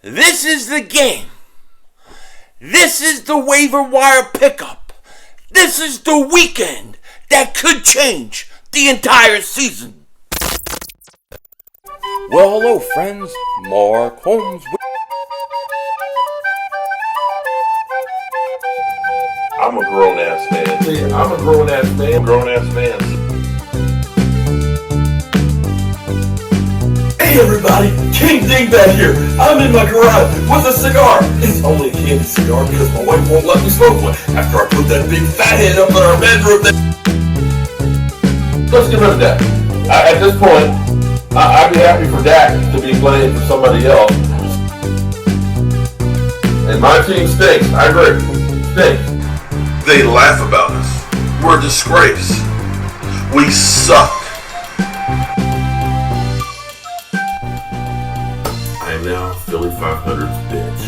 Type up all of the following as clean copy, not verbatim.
This is the game. This is the waiver wire pickup. This is the weekend that could change the entire season. Well, hello, friends. Mark Holmes. I'm a grown-ass man. See, I'm a grown-ass man. Grown-ass man. Hey everybody, King Dingbat here. I'm in my garage with a cigar. It's only a candy cigar because my wife won't let me smoke one after I put that big fat head up in our bedroom. Let's get rid of Dak. At this point, I'd be happy for Dak to be playing for somebody else. And my team stinks. I agree. Stinks. They laugh about us. We're a disgrace. We suck. I am now Philly 500's bitch.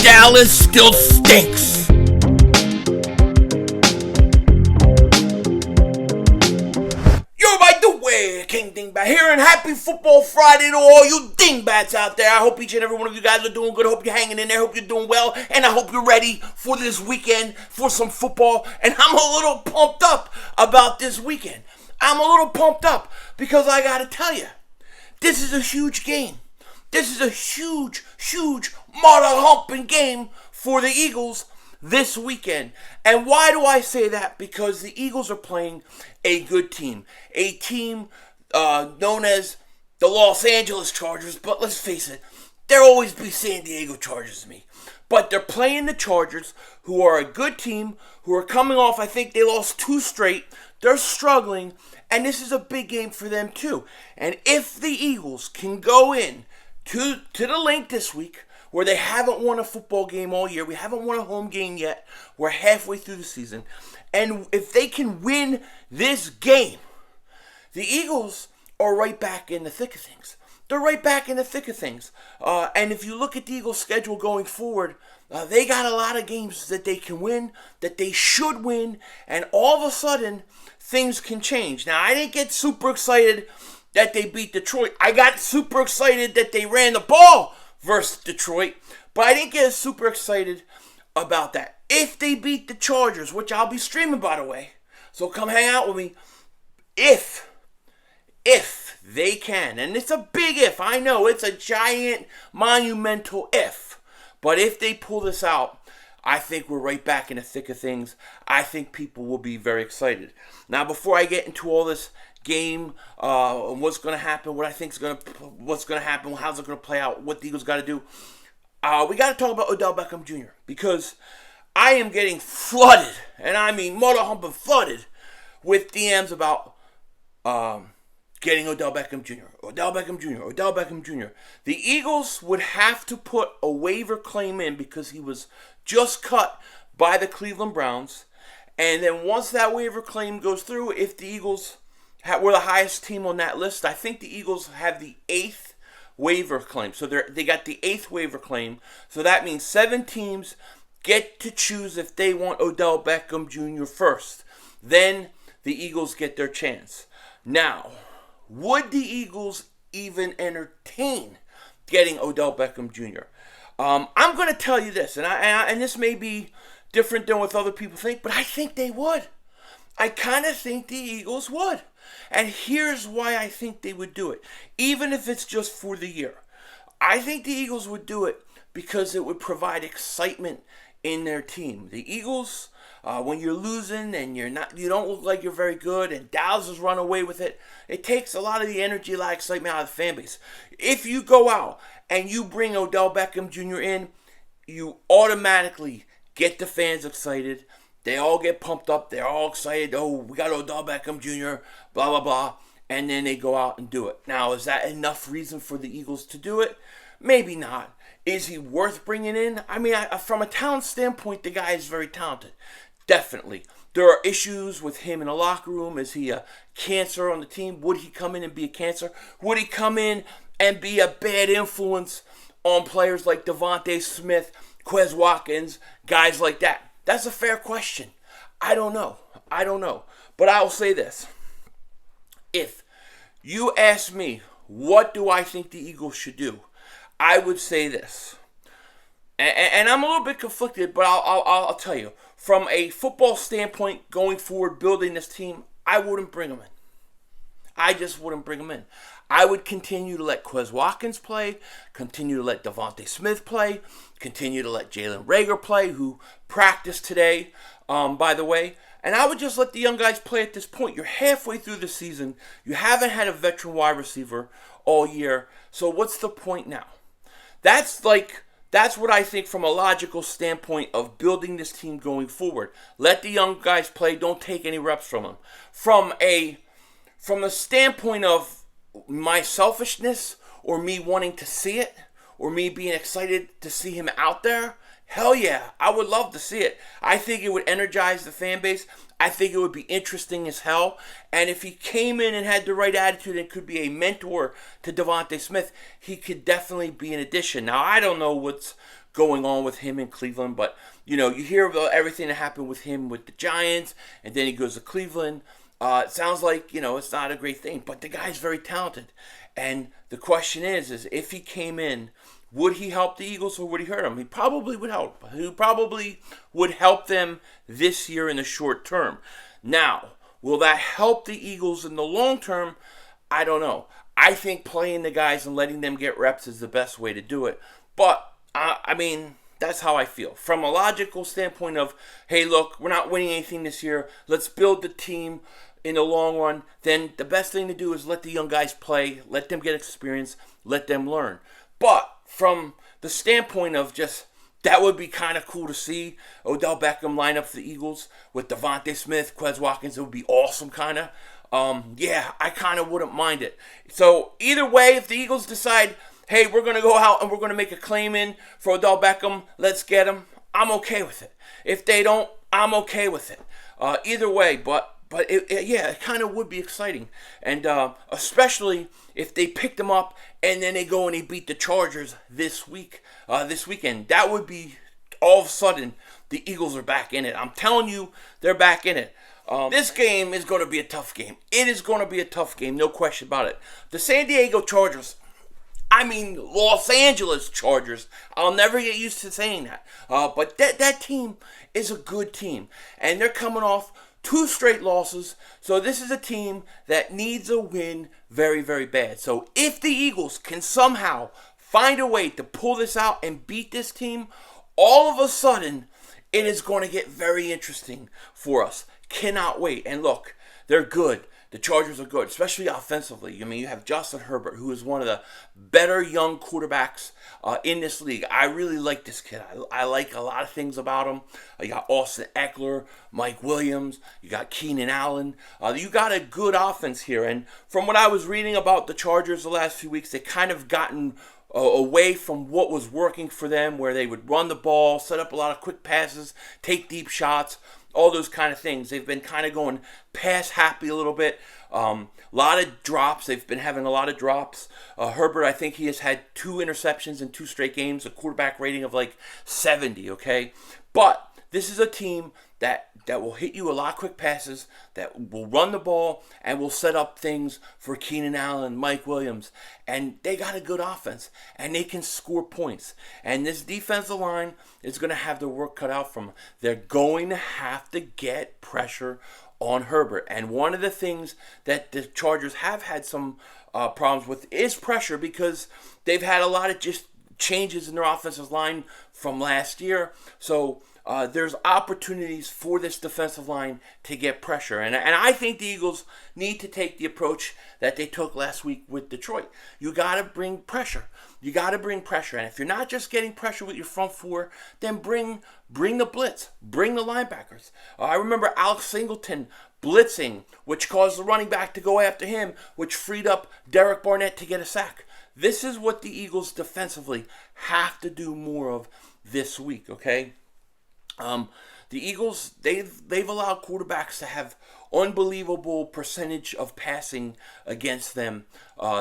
Dallas still stinks. Yo, by the way, King Dingbat here, and happy Football Friday to all you Dingbats out there. I hope each and every one of you guys are doing good. I hope you're hanging in there. I hope you're doing well. And I hope you're ready for this weekend for some football. And I'm a little pumped up about this weekend. I'm a little pumped up because I got to tell you, this is a huge game. This is a huge, huge mother-humping game for the Eagles this weekend. And why do I say that? Because the Eagles are playing a good team. A team known as the Los Angeles Chargers. But let's face it, there'll always be San Diego Chargers to me. But they're playing the Chargers, who are a good team, who are coming off, I think they lost 2 straight. They're struggling, and this is a big game for them too. And if the Eagles can go in to the link this week, where they haven't won a football game all year, we haven't won a home game yet, we're halfway through the season, and if they can win this game, the Eagles are right back in the thick of things. They're right back in the thick of things. And if you look at the Eagles' schedule going forward, they got a lot of games that they can win, that they should win, and all of a sudden, things can change. Now, I didn't get super excited that they beat Detroit. I got super excited that they ran the ball versus Detroit, but I didn't get super excited about that. If they beat the Chargers, which I'll be streaming, by the way, so come hang out with me, if they can, and it's a big if, I know, it's a giant, monumental if, but if they pull this out, I think we're right back in the thick of things. I think people will be very excited. Now, before I get into all this game, what's going to happen, what's going to happen, how's it going to play out, what the Eagles got to do, we got to talk about Odell Beckham Jr. because I am getting flooded, and I mean mother humping flooded, with DMs about getting Odell Beckham Jr. Odell Beckham Jr. Odell Beckham Jr. The Eagles would have to put a waiver claim in because he was just cut by the Cleveland Browns. And then once that waiver claim goes through, if the Eagles were the highest team on that list, I think the Eagles have the 8th waiver claim. So they got the 8th waiver claim. So that means 7 teams get to choose if they want Odell Beckham Jr. first. Then the Eagles get their chance. Now, would the Eagles even entertain getting Odell Beckham Jr.? I'm going to tell you this, and this may be different than what other people think, but I think they would. I kind of think the Eagles would. And here's why I think they would do it, even if it's just for the year. I think the Eagles would do it because it would provide excitement in their team. The Eagles, when you're losing and you don't look like you're very good, and Dallas has run away with it, it takes a lot of the energy, a lot of excitement out of the fan base. If you go out and you bring Odell Beckham Jr. in, you automatically get the fans excited. They all get pumped up. They're all excited. Oh, we got Odell Beckham Jr., blah, blah, blah. And then they go out and do it. Now, is that enough reason for the Eagles to do it? Maybe not. Is he worth bringing in? I mean, from a talent standpoint, the guy is very talented. Definitely. There are issues with him in the locker room. Is he a cancer on the team? Would he come in and be a cancer? Would he come in and be a bad influence on players like Devontae Smith, Quez Watkins, guys like that? That's a fair question. I don't know. But I'll say this. If you ask me, what do I think the Eagles should do? I would say this. And I'm a little bit conflicted, but I'll tell you. From a football standpoint, going forward, building this team, I wouldn't bring them in. I just wouldn't bring them in. I would continue to let Quez Watkins play, continue to let Devontae Smith play, continue to let Jalen Reagor play, who practiced today, by the way. And I would just let the young guys play at this point. You're halfway through the season. You haven't had a veteran wide receiver all year. So what's the point now? That's what I think from a logical standpoint of building this team going forward. Let the young guys play. Don't take any reps from them. From the standpoint of my selfishness or me wanting to see it or me being excited to see him out there, hell yeah, I would love to see it. I think it would energize the fan base. I think it would be interesting as hell. And if he came in and had the right attitude and could be a mentor to Devontae Smith, he could definitely be an addition. Now, I don't know what's going on with him in Cleveland, but, you hear about everything that happened with him with the Giants, and then he goes to Cleveland. It sounds like, it's not a great thing, but the guy's very talented. And the question is if he came in, would he help the Eagles or would he hurt them? He probably would help. He probably would help them this year in the short term. Now, will that help the Eagles in the long term? I don't know. I think playing the guys and letting them get reps is the best way to do it. But, that's how I feel. From a logical standpoint of, hey, look, we're not winning anything this year. Let's build the team in the long run. Then the best thing to do is let the young guys play. Let them get experience. Let them learn. But from the standpoint of just, that would be kind of cool to see Odell Beckham line up for the Eagles with Devontae Smith, Quez Watkins. It would be awesome, kind of. I kind of wouldn't mind it. So either way, if the Eagles decide, hey, we're going to go out and we're going to make a claim in for Odell Beckham, let's get him, I'm okay with it. If they don't, I'm okay with it. Either way, but it kind of would be exciting. And especially if they picked them up and then they go and they beat the Chargers this weekend. That would be, all of a sudden, the Eagles are back in it. I'm telling you, they're back in it. This game is going to be a tough game. It is going to be a tough game, no question about it. The San Diego Chargers, Los Angeles Chargers. I'll never get used to saying that. But that team is a good team. And they're coming off 2 straight losses. So this is a team that needs a win very, very bad. So if the Eagles can somehow find a way to pull this out and beat this team, all of a sudden, it is going to get very interesting for us. Cannot wait. And look, they're good. The Chargers are good, especially offensively. You have Justin Herbert, who is one of the better young quarterbacks in this league. I really like this kid. I like a lot of things about him. You got Austin Eckler, Mike Williams. You got Keenan Allen. You got a good offense here. And from what I was reading about the Chargers the last few weeks, they kind of gotten away from what was working for them, where they would run the ball, set up a lot of quick passes, take deep shots, all those kind of things. They've been kind of going pass happy a little bit. A lot of drops. They've been having a lot of drops. Herbert, I think he has had 2 interceptions in 2 straight games, a quarterback rating of like 70, okay? But this is a team that will hit you a lot of quick passes, that will run the ball, and will set up things for Keenan Allen, Mike Williams. And they got a good offense, and they can score points. And this defensive line is going to have their work cut out from them. They're going to have to get pressure on Herbert. And one of the things that the Chargers have had some problems with is pressure, because they've had a lot of just changes in their offensive line from last year. So there's opportunities for this defensive line to get pressure. And I think the Eagles need to take the approach that they took last week with Detroit. You got to bring pressure. You got to bring pressure. And if you're not just getting pressure with your front 4, then bring the blitz. Bring the linebackers. I remember Alex Singleton blitzing, which caused the running back to go after him, which freed up Derek Barnett to get a sack. This is what the Eagles defensively have to do more of this week, okay? The Eagles, they've allowed quarterbacks to have unbelievable percentage of passing against them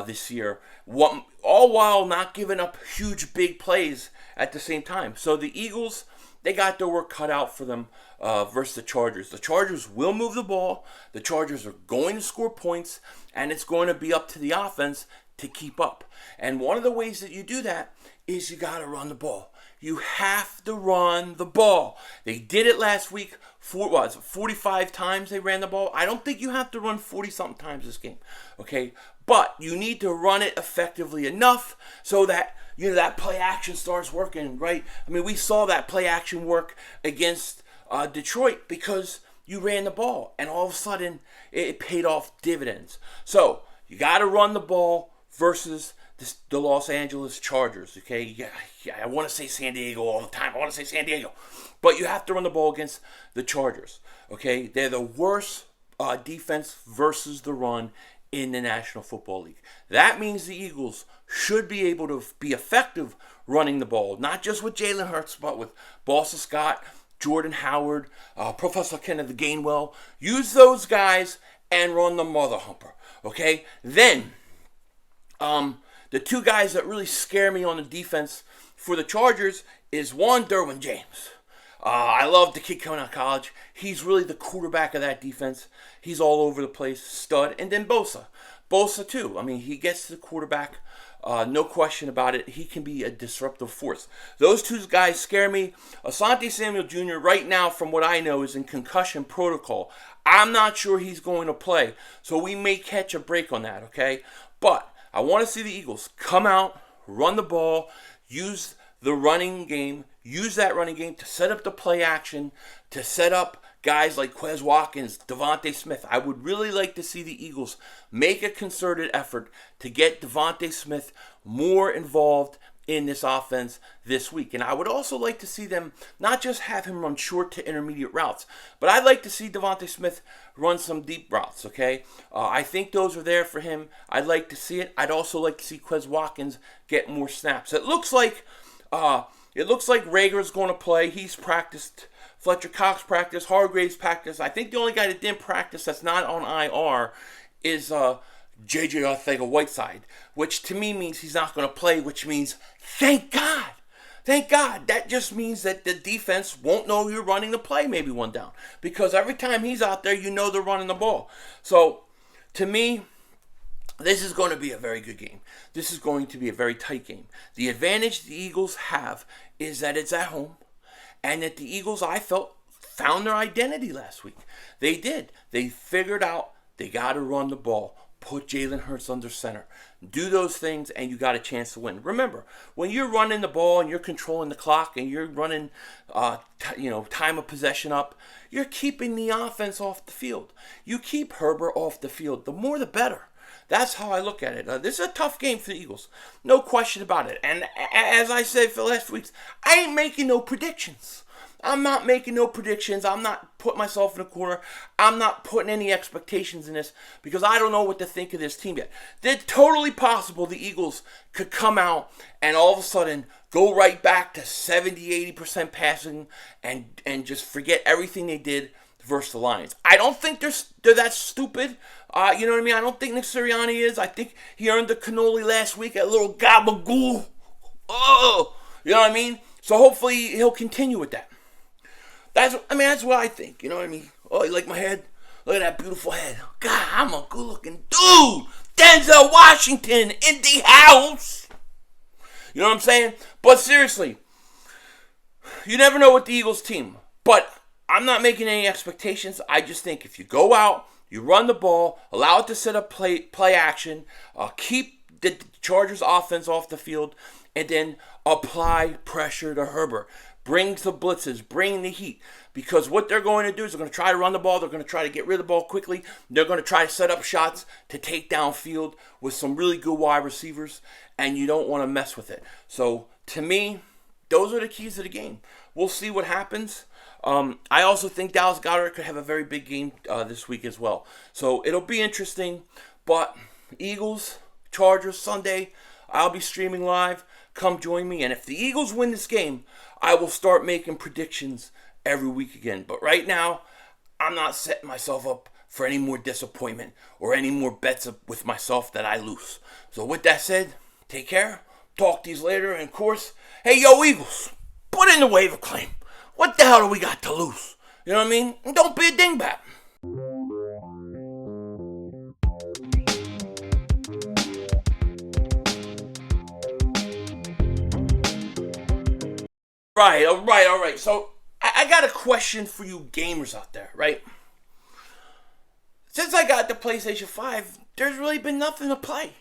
this year, all while not giving up huge, big plays at the same time. So the Eagles, they got their work cut out for them versus the Chargers. The Chargers will move the ball. The Chargers are going to score points, and it's going to be up to the offense to keep up. And one of the ways that you do that is you got to run the ball. You have to run the ball. They did it last week. 45 times they ran the ball. I don't think you have to run 40-something times this game, okay? But you need to run it effectively enough so that, that play action starts working, right? I mean, we saw that play action work against Detroit because you ran the ball, and all of a sudden it paid off dividends. So you got to run the ball versus the Los Angeles Chargers, okay? Yeah, I want to say San Diego all the time. I want to say San Diego. But you have to run the ball against the Chargers, okay? They're the worst defense versus the run in the National Football League. That means the Eagles should be able to be effective running the ball, not just with Jalen Hurts, but with Boston Scott, Jordan Howard, Professor Kenneth Gainwell. Use those guys and run the mother humper, okay? Then, the two guys that really scare me on the defense for the Chargers is one, Derwin James. I love the kid coming out of college. He's really the quarterback of that defense. He's all over the place, stud. And then Bosa. Bosa, too. I mean, he gets to the quarterback. No question about it. He can be a disruptive force. Those two guys scare me. Asante Samuel Jr. right now, from what I know, is in concussion protocol. I'm not sure he's going to play. So we may catch a break on that, okay? But I want to see the Eagles come out, run the ball, use the running game, use that running game to set up the play action, to set up guys like Quez Watkins, Devontae Smith. I would really like to see the Eagles make a concerted effort to get Devontae Smith more involved in this offense this week. And I would also like to see them not just have him run short to intermediate routes, but I'd like to see Devontae Smith run some deep routes, okay? I think those are there for him. I'd like to see it. I'd also like to see Quez Watkins get more snaps. It looks like Rager's going to play. He's practiced. Fletcher Cox practiced. Hargraves practiced. I think the only guy that didn't practice that's not on IR is J.J. Arcega-Whiteside, which to me means he's not going to play, which means thank God. Thank God. That just means that the defense won't know you're running the play maybe one down. Because every time he's out there, you know they're running the ball. So, to me, this is going to be a very good game. This is going to be a very tight game. The advantage the Eagles have is that it's at home, and that the Eagles, I felt, found their identity last week. They did. They figured out they got to run the ball. Put Jalen Hurts under center. Do those things, and you got a chance to win. Remember, when you're running the ball and you're controlling the clock and you're running, time of possession up, you're keeping the offense off the field. You keep Herbert off the field. The more, the better. That's how I look at it. This is a tough game for the Eagles. No question about it. And as I said for the last weeks, I ain't making no predictions. I'm not making no predictions. I'm not putting myself in a corner. I'm not putting any expectations in this because I don't know what to think of this team yet. It's totally possible the Eagles could come out and all of a sudden go right back to 70, 80% passing and just forget everything they did versus the Lions. I don't think they're that stupid. You know what I mean? I don't think Nick Sirianni is. I think he earned the cannoli last week, a little gabagool. Oh, you know what I mean? So hopefully he'll continue with that. That's what I think. You know what I mean? Oh, you like my head? Look at that beautiful head. God, I'm a good-looking dude. Denzel Washington in the house. You know what I'm saying? But seriously, you never know with the Eagles team. But I'm not making any expectations. I just think if you go out, you run the ball, allow it to set up play action, keep the Chargers offense off the field, and then apply pressure to Herbert. Bring the blitzes, bring the heat. Because what they're going to do is they're going to try to run the ball. They're going to try to get rid of the ball quickly. They're going to try to set up shots to take downfield with some really good wide receivers. And you don't want to mess with it. So, to me, those are the keys to the game. We'll see what happens. I also think Dallas Goedert could have a very big game this week as well. So, it'll be interesting. But, Eagles, Chargers, Sunday, I'll be streaming live. Come join me. And if the Eagles win this game, I will start making predictions every week again. But right now, I'm not setting myself up for any more disappointment or any more bets with myself that I lose. So with that said, take care. Talk to you later. And of course, hey, yo, Eagles, put in the waiver claim. What the hell do we got to lose? You know what I mean? And don't be a dingbat. All right. So I got a question for you gamers out there, right? Since I got the PlayStation 5, there's really been nothing to play.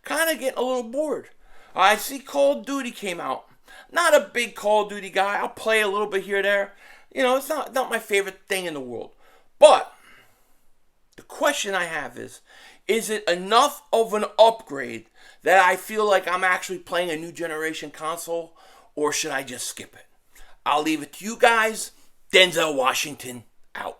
Kind of getting a little bored. I see Call of Duty came out. Not a big Call of Duty guy. I'll play a little bit here or there. You know, it's not my favorite thing in the world. But the question I have is it enough of an upgrade that I feel like I'm actually playing a new generation console, or should I just skip it? I'll leave it to you guys. Denzel Washington out.